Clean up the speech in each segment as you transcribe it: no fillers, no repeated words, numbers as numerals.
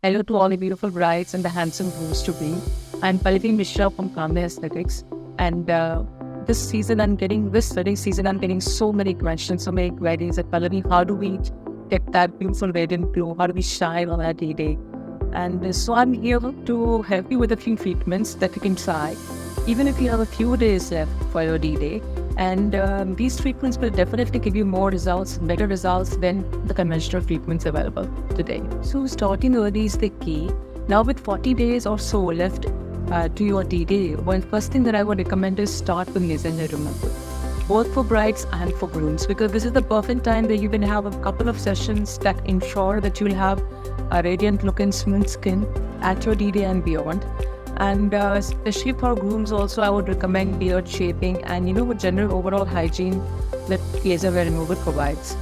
Hello to all the beautiful brides and the handsome grooms to be. I'm Pallavi Mishra from Kamya Aesthetics. And this wedding season, I'm getting so many questions, so many queries at Pallavi. How do we get that beautiful radiant glow? How do we shine on our D-Day? And so I'm here to help you with a few treatments that you can try, even if you have a few days left for your D-Day. And these treatments will definitely give you more results, better results than the conventional treatments available today. So starting early is the key. Now with 40 days or so left to your D-Day, well, first thing that I would recommend is start with laser hair removal, both for brides and for grooms, because this is the perfect time where you can have a couple of sessions that ensure that you'll have a radiant look and smooth skin at your D-Day and beyond. And especially for grooms also, I would recommend beard shaping and general overall hygiene that laser hair removal provides.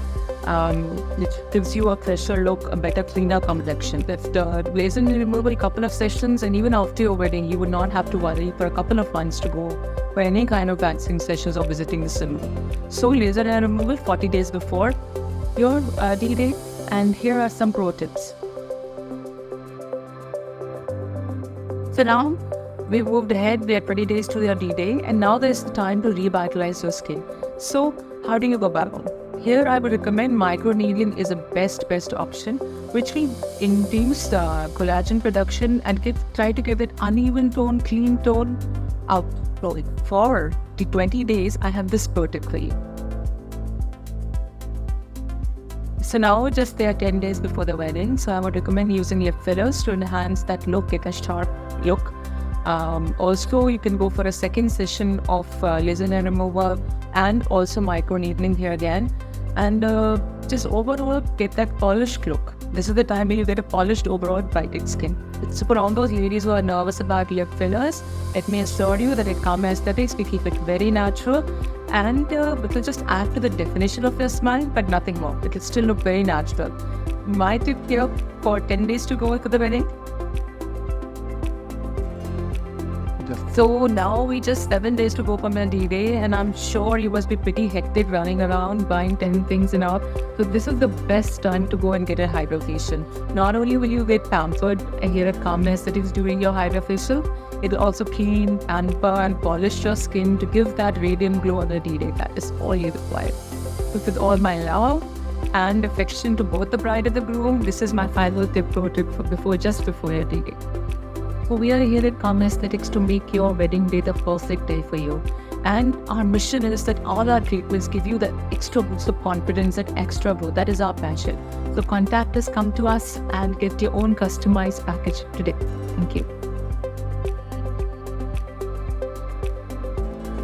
It gives you a fresher look, a better cleaner complexion. If the laser hair removal, a couple of sessions, and even after your wedding, you would not have to worry for a couple of months to go for any kind of waxing sessions or visiting the salon. So laser hair removal 40 days before your D-Day, and here are some pro tips. So now we've moved ahead, we are 20 days to your D-Day, and now there's the time to revitalize your skin. So how do you go about it? Here I would recommend microneedling is a best option, which will induce collagen production and try to give it uneven tone, clean tone out. For the 20 days, I have this pro tip for you. So now just there are 10 days before the wedding, so I would recommend using lip fillers to enhance that look, get a sharp look. Also, you can go for a second session of laser hair removal and also microneedling here again, and just overall get that polished look. This is the time when you get a polished overall brightened skin. So for all those ladies who are nervous about lip fillers, let me assure you that at Kamya Aesthetics we keep it very natural, and it will just add to the definition of your smile, but nothing more. It will still look very natural. My tip here for 10 days to go for the wedding. So now we just 7 days to go for my D-Day, and I'm sure you must be pretty hectic running around buying 10 things and all. So this is the best time to go and get a hydrofacial. Not only will you get pampered here at Kamya Aesthetics during your hydrofacial, it'll also clean, pamper and polish your skin to give that radiant glow on the D-Day. That is all you require. So with all my love and affection to both the bride and the groom, this is my final pro tip for before your D-Day. So we are here at Kamya Aesthetics to make your wedding day the perfect day for you. And our mission is that all our treatments give you the extra boost of confidence, that extra growth. That is our passion. So contact us, come to us and get your own customized package today. Thank you.